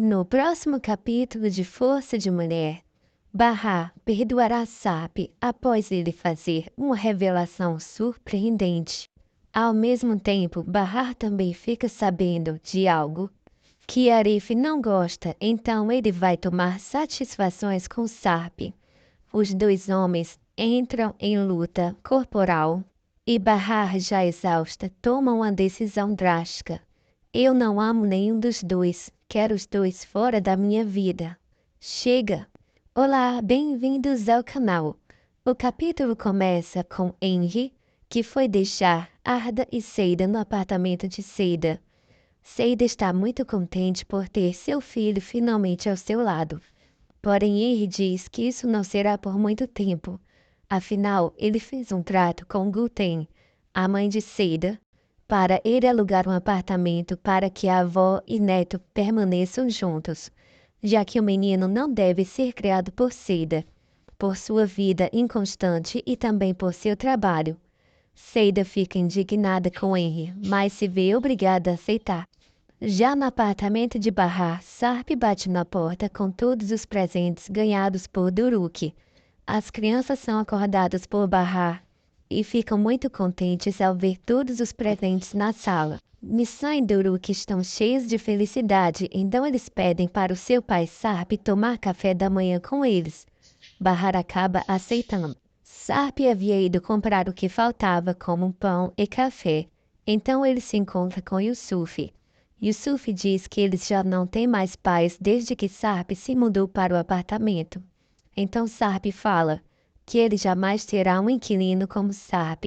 No próximo capítulo de Força de Mulher, Bahar perdoará Sarp após ele fazer uma revelação surpreendente. Ao mesmo tempo, Bahar também fica sabendo de algo que Arif não gosta, então ele vai tomar satisfações com Sarp. Os dois homens entram em luta corporal e Bahar, já exausta, toma uma decisão drástica. Eu não amo nenhum dos dois, quero os dois fora da minha vida. Chega! Olá, bem-vindos ao canal. O capítulo começa com Henry, que foi deixar Arda e Seida no apartamento de Seida. Seida está muito contente por ter seu filho finalmente ao seu lado. Porém, Henry diz que isso não será por muito tempo. Afinal, ele fez um trato com Guten, a mãe de Seida, para ele alugar um apartamento para que a avó e neto permaneçam juntos, já que o menino não deve ser criado por Seida, por sua vida inconstante e também por seu trabalho. Seida fica indignada com Henry, mas se vê obrigada a aceitar. Já no apartamento de Bahar, Sarp bate na porta com todos os presentes ganhados por Duruk. As crianças são acordadas por Bahar e ficam muito contentes ao ver todos os presentes na sala. Missão e Duruk estão cheios de felicidade, então eles pedem para o seu pai Sarp tomar café da manhã com eles. Bahar acaba aceitando. Sarp havia ido comprar o que faltava, como pão e café. Então ele se encontra com Yusuf. Yusuf diz que eles já não têm mais pais desde que Sarp se mudou para o apartamento. Então Sarp fala que ele jamais terá um inquilino como Sarp.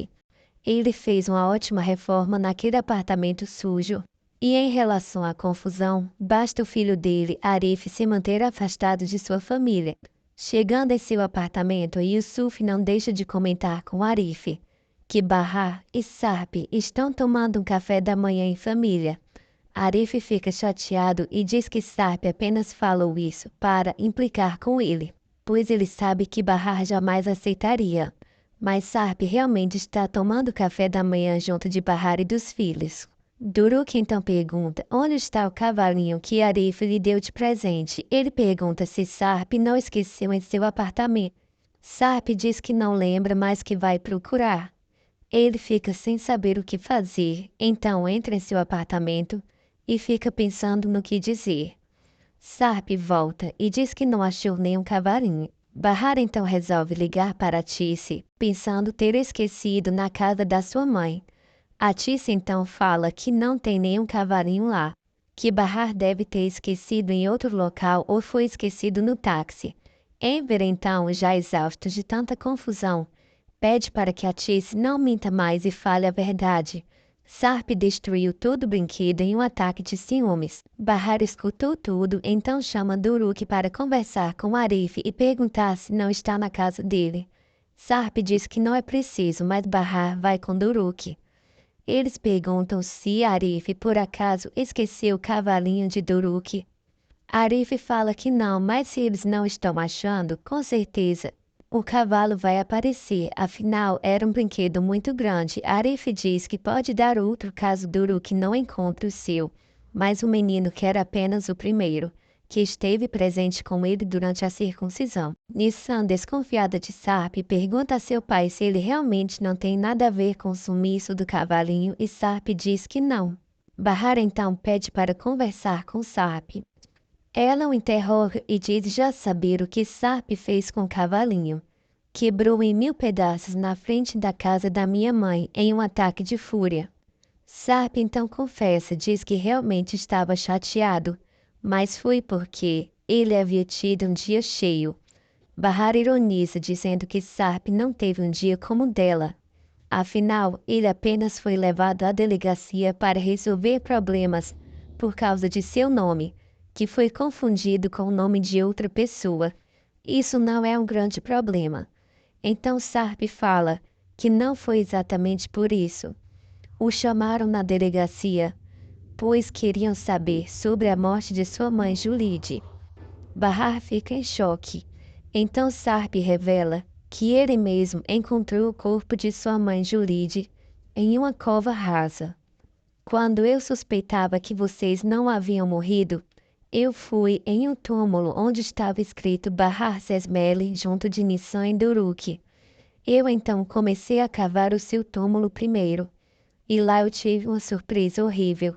Ele fez uma ótima reforma naquele apartamento sujo. E em relação à confusão, basta o filho dele, Arif, se manter afastado de sua família. Chegando em seu apartamento, Yusuf não deixa de comentar com Arif que Bahar e Sarp estão tomando um café da manhã em família. Arif fica chateado e diz que Sarp apenas falou isso para implicar com ele, pois ele sabe que Bahar jamais aceitaria. Mas Sarp realmente está tomando café da manhã junto de Bahar e dos filhos. Duruk então pergunta onde está o cavalinho que Arif lhe deu de presente. Ele pergunta se Sarp não esqueceu em seu apartamento. Sarp diz que não lembra, mas que vai procurar. Ele fica sem saber o que fazer, então entra em seu apartamento e fica pensando no que dizer. Sarp volta e diz que não achou nenhum cavalinho. Bahar então resolve ligar para Tice, pensando ter esquecido na casa da sua mãe. A Tice então fala que não tem nenhum cavalinho lá, que Bahar deve ter esquecido em outro local ou foi esquecido no táxi. Enver então, já exausto de tanta confusão, pede para que a Tice não minta mais e fale a verdade. Sarp destruiu todo o brinquedo em um ataque de ciúmes. Bahar escutou tudo, então chama Duruk para conversar com Arif e perguntar se não está na casa dele. Sarp diz que não é preciso, mas Bahar vai com Duruk. Eles perguntam se Arif por acaso esqueceu o cavalinho de Duruk. Arif fala que não, mas se eles não estão achando, com certeza o cavalo vai aparecer, afinal era um brinquedo muito grande. Arif diz que pode dar outro caso Duruk não encontre o seu, mas o menino quer apenas o primeiro, que esteve presente com ele durante a circuncisão. Nissan, desconfiada de Sarp, pergunta a seu pai se ele realmente não tem nada a ver com o sumiço do cavalinho e Sarp diz que não. Bahar então pede para conversar com Sarp. Ela o interroga e diz já saber o que Sarp fez com o cavalinho. Quebrou em 1000 pedaços na frente da casa da minha mãe em um ataque de fúria. Sarp então confessa, diz que realmente estava chateado, mas foi porque ele havia tido um dia cheio. Bahar ironiza, dizendo que Sarp não teve um dia como o dela. Afinal, ele apenas foi levado à delegacia para resolver problemas por causa de seu nome, que foi confundido com o nome de outra pessoa. Isso não é um grande problema. Então Sarp fala que não foi exatamente por isso. O chamaram na delegacia, pois queriam saber sobre a morte de sua mãe Julide. Bahar fica em choque. Então Sarp revela que ele mesmo encontrou o corpo de sua mãe Julide em uma cova rasa. Quando eu suspeitava que vocês não haviam morrido, Eu fui em um túmulo onde estava escrito Bahar Sesmele junto de Nissan e Duruk. Eu então comecei a cavar o seu túmulo primeiro. E lá eu tive uma surpresa horrível.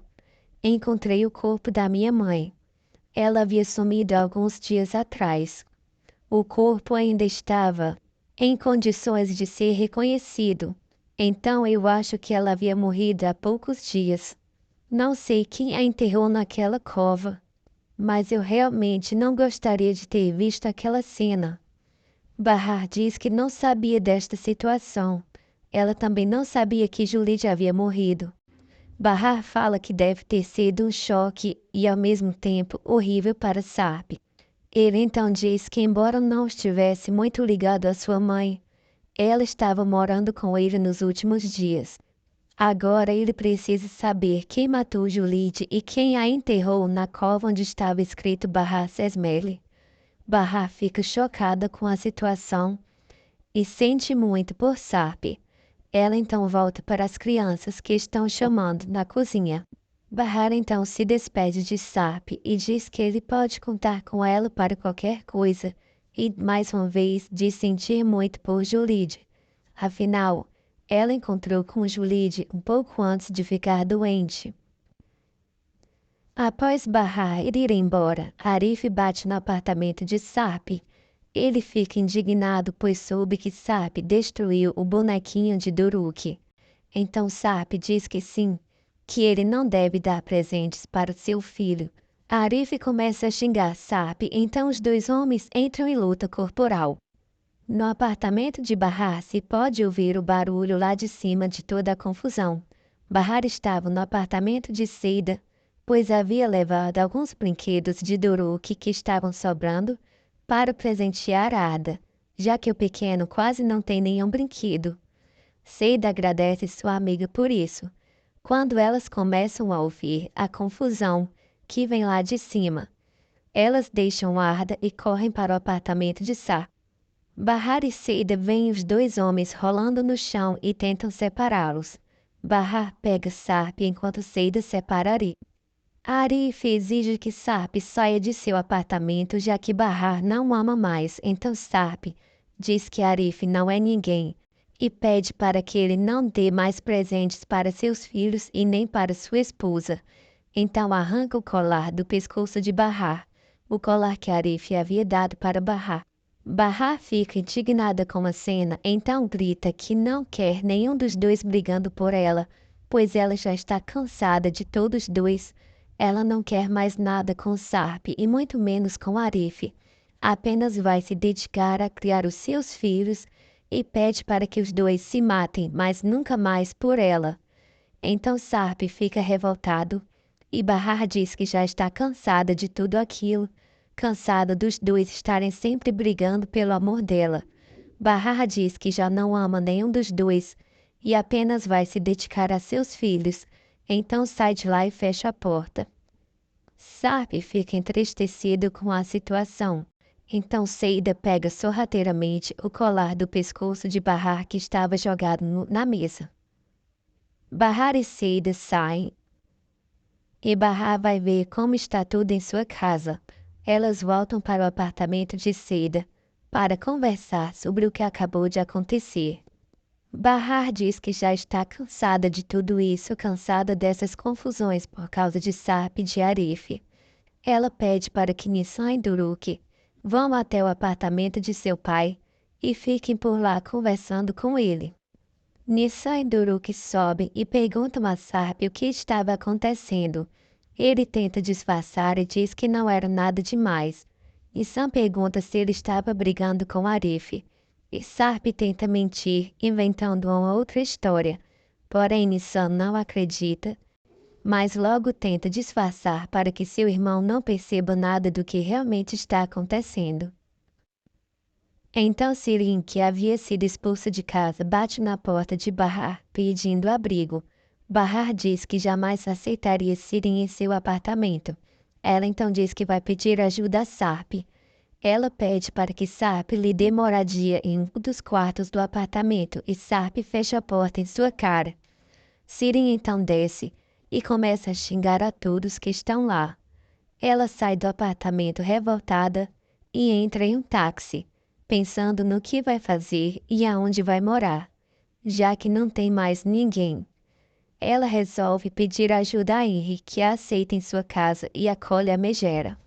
Encontrei o corpo da minha mãe. Ela havia sumido alguns dias atrás. O corpo ainda estava em condições de ser reconhecido. Então eu acho que ela havia morrido há poucos dias. Não sei quem a enterrou naquela cova, mas eu realmente não gostaria de ter visto aquela cena. Bahar diz que não sabia desta situação. Ela também não sabia que Julie já havia morrido. Bahar fala que deve ter sido um choque e, ao mesmo tempo, horrível para Sarp. Ele então diz que, embora não estivesse muito ligado à sua mãe, ela estava morando com ele nos últimos dias. Agora ele precisa saber quem matou Julide e quem a enterrou na cova onde estava escrito Bahar Sesmele. Bahar fica chocada com a situação e sente muito por Sarp. Ela então volta para as crianças que estão chamando na cozinha. Bahar então se despede de Sarp e diz que ele pode contar com ela para qualquer coisa e, mais uma vez, diz sentir muito por Julide. Afinal, ela encontrou com Julide um pouco antes de ficar doente. Após Bahar ir embora, Arif bate no apartamento de Sarp. Ele fica indignado pois soube que Sarp destruiu o bonequinho de Duruk. Então Sarp diz que sim, que ele não deve dar presentes para seu filho. Arif começa a xingar Sarp, então os dois homens entram em luta corporal. No apartamento de Bahar se pode ouvir o barulho lá de cima de toda a confusão. Bahar estava no apartamento de Seida, pois havia levado alguns brinquedos de Duruk que estavam sobrando para presentear a Ada, já que o pequeno quase não tem nenhum brinquedo. Seida agradece sua amiga por isso. Quando elas começam a ouvir a confusão que vem lá de cima, elas deixam Arda e correm para o apartamento de Sá. Bahar e Seida veem os dois homens rolando no chão e tentam separá-los. Bahar pega Sarp enquanto Seida separa Arif. Arif exige que Sarp saia de seu apartamento já que Bahar não ama mais, então Sarp diz que Arif não é ninguém e pede para que ele não dê mais presentes para seus filhos e nem para sua esposa. Então arranca o colar do pescoço de Bahar, o colar que Arif havia dado para Bahar. Bahar fica indignada com a cena, então grita que não quer nenhum dos dois brigando por ela, pois ela já está cansada de todos dois. Ela não quer mais nada com Sarp e muito menos com Arif. Apenas vai se dedicar a criar os seus filhos e pede para que os dois se matem, mas nunca mais por ela. Então Sarp fica revoltado e Bahar diz que já está cansada de tudo aquilo. Cansada dos dois estarem sempre brigando pelo amor dela. Bahar diz que já não ama nenhum dos dois e apenas vai se dedicar a seus filhos, então sai de lá e fecha a porta. Sarp fica entristecido com a situação. Então Seida pega sorrateiramente o colar do pescoço de Bahar que estava jogado na mesa. Bahar e Seida saem e Bahar vai ver como está tudo em sua casa. Elas voltam para o apartamento de Seida para conversar sobre o que acabou de acontecer. Bahar diz que já está cansada de tudo isso, cansada dessas confusões por causa de Sarp e de Arif. Ela pede para que Nissan e Duruk vão até o apartamento de seu pai e fiquem por lá conversando com ele. Nissan e Duruk sobem e perguntam a Sarp o que estava acontecendo. Ele tenta disfarçar e diz que não era nada demais. Nissan pergunta se ele estava brigando com Arif. E Sarp tenta mentir, inventando uma outra história. Porém, Nissan não acredita, mas logo tenta disfarçar para que seu irmão não perceba nada do que realmente está acontecendo. Então Sirin, que havia sido expulsa de casa, bate na porta de Bahar, pedindo abrigo. Bahar diz que jamais aceitaria Sirin em seu apartamento. Ela então diz que vai pedir ajuda a Sarp. Ela pede para que Sarp lhe dê moradia em um dos quartos do apartamento e Sarp fecha a porta em sua cara. Sirin então desce e começa a xingar a todos que estão lá. Ela sai do apartamento revoltada e entra em um táxi, pensando no que vai fazer e aonde vai morar, já que não tem mais ninguém. Ela resolve pedir ajuda a Henry, que a aceita em sua casa e acolhe a megera.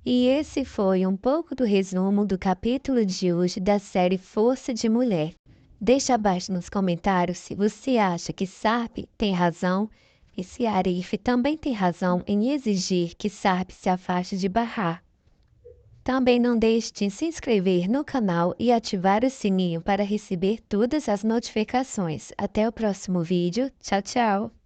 E esse foi um pouco do resumo do capítulo de hoje da série Força de Mulher. Deixa abaixo nos comentários se você acha que Sarp tem razão e se Arif também tem razão em exigir que Sarp se afaste de Bahar. Também não deixe de se inscrever no canal e ativar o sininho para receber todas as notificações. Até o próximo vídeo. Tchau, tchau!